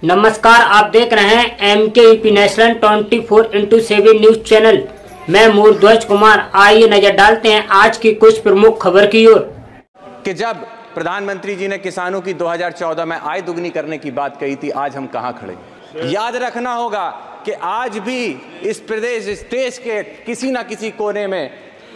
नमस्कार, आप देख रहे हैं MKEP national 24x7 news channel. मैं मूर्ध्वज कुमार। आइए नजर डालते हैं आज की कुछ प्रमुख खबर की ओर। कि जब प्रधानमंत्री जी ने किसानों की 2014 में आय दुगनी करने की बात कही थी, आज हम कहां खड़े। याद रखना होगा कि आज भी इस देश के किसी न किसी कोने में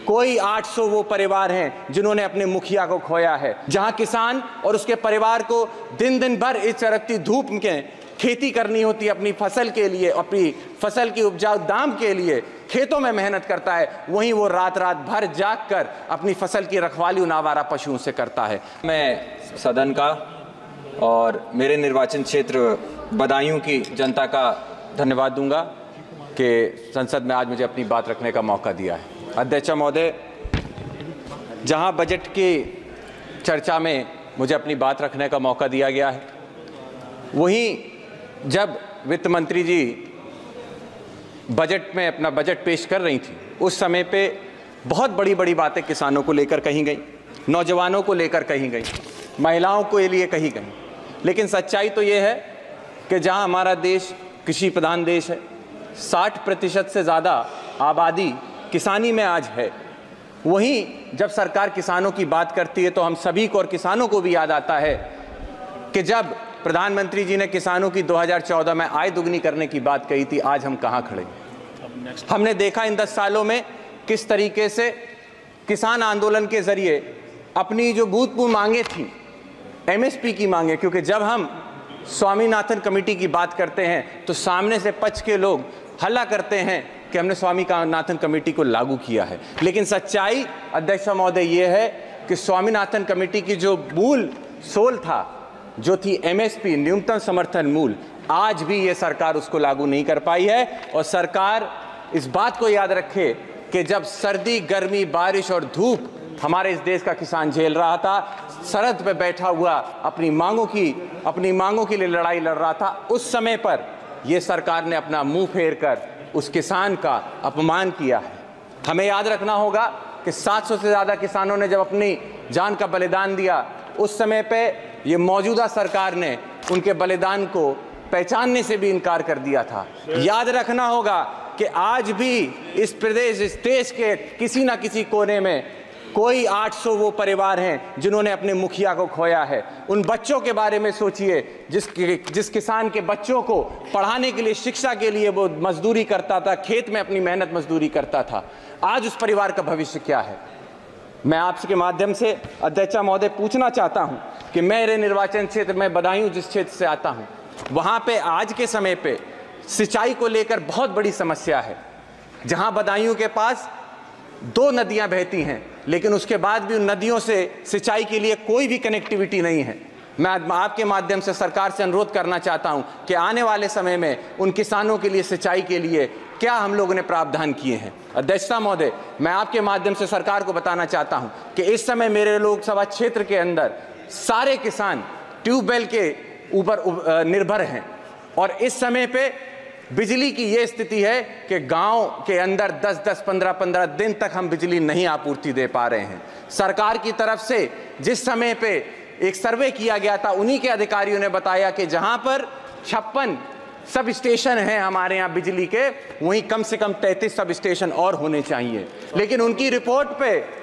कोई 800 वो परिवार हैं जिन्होंने अपने मुखिया को खोया है। जहां किसान और उसके परिवार को दिन भर इस चरकती धूप में खेती करनी होती है अपनी फसल के लिए, अपनी फसल की उपजाऊ दाम के लिए खेतों में मेहनत करता है, वहीं वो रात भर जाग कर अपनी फसल की रखवाली उन आवारा पशुओं से करता है। मैं सदन का और मेरे निर्वाचन क्षेत्र बदायूं की जनता का धन्यवाद दूंगा कि संसद में आज मुझे अपनी बात रखने का मौका दिया है। अध्यक्ष महोदय, जहां बजट की चर्चा में मुझे अपनी बात रखने का मौका दिया गया है, वहीं जब वित्त मंत्री जी बजट में अपना बजट पेश कर रही थी, उस समय पे बहुत बड़ी बातें किसानों को लेकर कही गई, नौजवानों को लेकर कही गई, महिलाओं के लिए कही गई। लेकिन सच्चाई तो ये है कि जहां हमारा देश कृषि प्रधान देश है, 60% से ज़्यादा आबादी किसानी में आज है, वहीं जब सरकार किसानों की बात करती है तो हम सभी को और किसानों को भी याद आता है कि जब प्रधानमंत्री जी ने किसानों की 2014 में आय दुगनी करने की बात कही थी, आज हम कहां खड़े। हमने देखा इन 10 सालों में किस तरीके से किसान आंदोलन के जरिए अपनी जो भूतपूर्व मांगे थी, MSP की मांगे, क्योंकि जब हम स्वामीनाथन कमेटी की बात करते हैं तो सामने से पक्ष के लोग हल्ला करते हैं कि हमने स्वामीनाथन कमेटी को लागू किया है। लेकिन सच्चाई अध्यक्ष महोदय ये है कि स्वामीनाथन कमेटी की जो मूल सोल था, जो थी MSP न्यूनतम समर्थन मूल्य, आज भी ये सरकार उसको लागू नहीं कर पाई है। और सरकार इस बात को याद रखे कि जब सर्दी, गर्मी, बारिश और धूप हमारे इस देश का किसान झेल रहा था, सरहद पे बैठा हुआ अपनी मांगों के लिए लड़ाई लड़ रहा था, उस समय पर यह सरकार ने अपना मुंह फेर कर उस किसान का अपमान किया है। हमें याद रखना होगा कि 700 से ज़्यादा किसानों ने जब अपनी जान का बलिदान दिया, उस समय पे ये मौजूदा सरकार ने उनके बलिदान को पहचानने से भी इनकार कर दिया था। याद रखना होगा कि आज भी इस देश के किसी न किसी कोने में कोई 800 वो परिवार हैं जिन्होंने अपने मुखिया को खोया है। उन बच्चों के बारे में सोचिए जिस किसान के बच्चों को पढ़ाने के लिए, शिक्षा के लिए वो मजदूरी करता था, खेत में अपनी मेहनत मजदूरी करता था। आज उस परिवार का भविष्य क्या है। मैं आपके माध्यम से अध्यक्ष महोदय पूछना चाहता हूं कि मेरे निर्वाचन क्षेत्र में बदायूं जिस क्षेत्र से आता हूं, वहां पे आज के समय पे सिंचाई को लेकर बहुत बड़ी समस्या है। जहां बदायूं के पास 2 नदियां बहती हैं, लेकिन उसके बाद भी उन नदियों से सिंचाई के लिए कोई भी कनेक्टिविटी नहीं है। मैं आपके माध्यम से सरकार से अनुरोध करना चाहता हूं कि आने वाले समय में उन किसानों के लिए सिंचाई के लिए क्या हम लोगों ने प्रावधान किए हैं। अध्यक्षता महोदय, मैं आपके माध्यम से सरकार को बताना चाहता हूं कि इस समय मेरे लोकसभा क्षेत्र के अंदर सारे किसान ट्यूबवेल के ऊपर निर्भर हैं, और इस समय पे बिजली की ये स्थिति है कि गांव के अंदर 10-10, 15-15 दिन तक हम बिजली नहीं आपूर्ति दे पा रहे हैं। सरकार की तरफ से जिस समय पे एक सर्वे किया गया था, उन्हीं के अधिकारियों ने बताया कि जहां पर 56 सब स्टेशन हैं हमारे यहाँ बिजली के, वहीं कम से कम 33 सब स्टेशन और होने चाहिए। लेकिन उनकी रिपोर्ट पे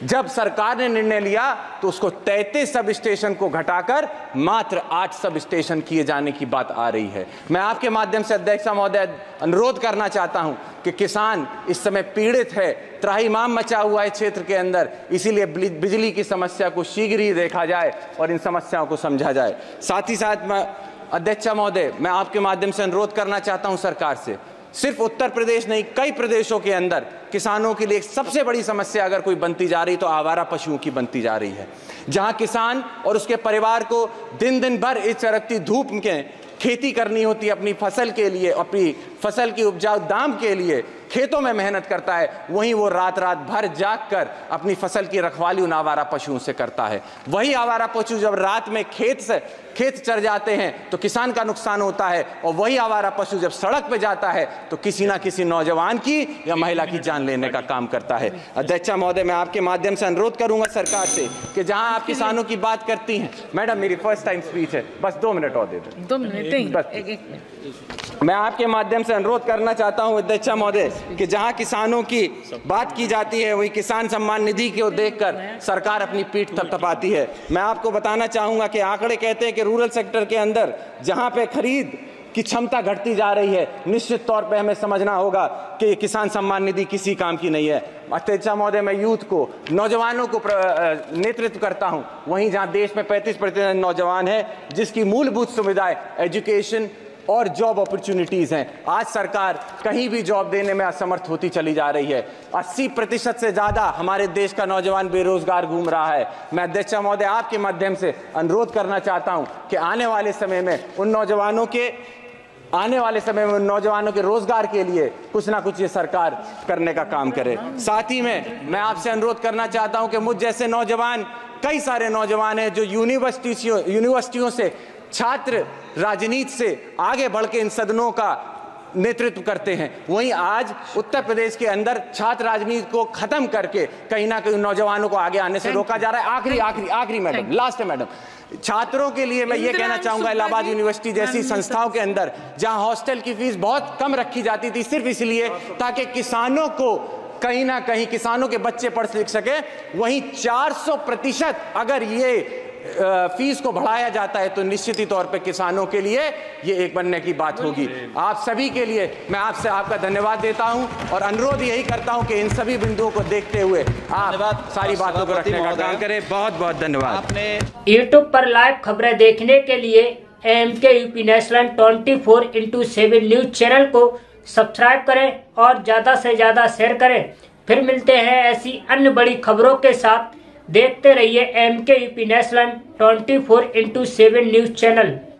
जब सरकार ने निर्णय लिया तो उसको 33 सब स्टेशन को घटाकर मात्र 8 सब स्टेशन किए जाने की बात आ रही है। मैं आपके माध्यम से अध्यक्ष महोदय अनुरोध करना चाहता हूं कि किसान इस समय पीड़ित है, त्राहिमाम मचा हुआ है क्षेत्र के अंदर, इसीलिए बिजली की समस्या को शीघ्र ही देखा जाए और इन समस्याओं को समझा जाए। साथ ही साथ मैं अध्यक्ष महोदय, मैं आपके माध्यम से अनुरोध करना चाहता हूं सरकार से, सिर्फ उत्तर प्रदेश नहीं, कई प्रदेशों के अंदर किसानों के लिए सबसे बड़ी समस्या अगर कोई बनती जा रही तो आवारा पशुओं की बनती जा रही है। जहां किसान और उसके परिवार को दिन भर इस चरकती धूप में खेती करनी होती है अपनी फसल के लिए, अपनी फसल की उपजाऊ दाम के लिए खेतों में मेहनत करता है, वहीं वो रात भर जाग कर अपनी फसल की रखवाली उन आवारा पशुओं से करता है। वही आवारा पशु जब रात में खेत से खेत चर जाते हैं तो किसान का नुकसान होता है, और वही आवारा पशु जब सड़क पे जाता है तो किसी ना किसी नौजवान की या महिला की जान लेने का काम करता है। अध्यक्ष महोदय, मैं आपके माध्यम से अनुरोध करूंगा सरकार से कि जहां आप किसानों की बात करती हैं, मैडम मेरी फर्स्ट टाइम स्पीच है, बस 2 मिनट और दे दो। 2 मिनट बस मैं आपके माध्यम से अनुरोध करना चाहता हूं अध्यक्ष महोदय कि जहां किसानों की बात की जाती है वही किसान सम्मान निधि को देखकर सरकार अपनी पीठ थपथपाती है। मैं आपको बताना चाहूंगा कि आंकड़े कहते हैं कि रूरल सेक्टर के अंदर जहां पे खरीद की क्षमता घटती जा रही है, निश्चित तौर पे हमें समझना होगा कि किसान सम्मान निधि किसी काम की नहीं है। अध्यक्ष महोदय, मैं यूथ को, नौजवानों को नेतृत्व करता हूं, वहीं जहां देश में 35% नौजवान है जिसकी मूलभूत सुविधाएं एजुकेशन और जॉब अपॉर्चुनिटीज हैं, आज सरकार कहीं भी जॉब देने में असमर्थ होती चली जा रही है। 80% से ज्यादा हमारे देश का नौजवान बेरोजगार घूम रहा है। मैं अध्यक्ष महोदय आपके माध्यम से अनुरोध करना चाहता हूं कि आने वाले समय में उन नौजवानों के रोजगार के लिए कुछ ना कुछ ये सरकार करने का काम करे। साथ ही में मैं आपसे अनुरोध करना चाहता हूं कि मुझ जैसे नौजवान, कई सारे नौजवान हैं जो यूनिवर्सिटियों से छात्र राजनीति से आगे बढ़ के इन सदनों का नेतृत्व करते हैं, वहीं आज उत्तर प्रदेश के अंदर छात्र राजनीति को खत्म करके कहीं ना कहीं नौजवानों को आगे आने से रोका जा रहा है। आखिरी मैडम, लास्ट है मैडम, छात्रों के लिए मैं ये कहना चाहूंगा, इलाहाबाद यूनिवर्सिटी जैसी संस्थाओं के अंदर जहां हॉस्टल की फीस बहुत कम रखी जाती थी सिर्फ इसलिए ताकि किसानों को कहीं ना कहीं किसानों के बच्चे पढ़ लिख सके, वहीं 400% अगर ये फीस को बढ़ाया जाता है तो निश्चित ही तौर पे किसानों के लिए ये एक बनने की बात होगी। आप सभी के लिए मैं आपसे आपका धन्यवाद देता हूं और अनुरोध यही करता हूं कि इन सभी बिंदुओं को देखते हुए आप सारी बातों को रखने का काम करें। बहुत बहुत धन्यवाद। यूट्यूब पर लाइव खबरें देखने के लिए MKUP national 24x7 news channel को सब्सक्राइब करें और ज्यादा से ज्यादा शेयर करें। फिर मिलते हैं ऐसी अन्य बड़ी खबरों के साथ। देखते रहिए MKUP national 24x7 news channel.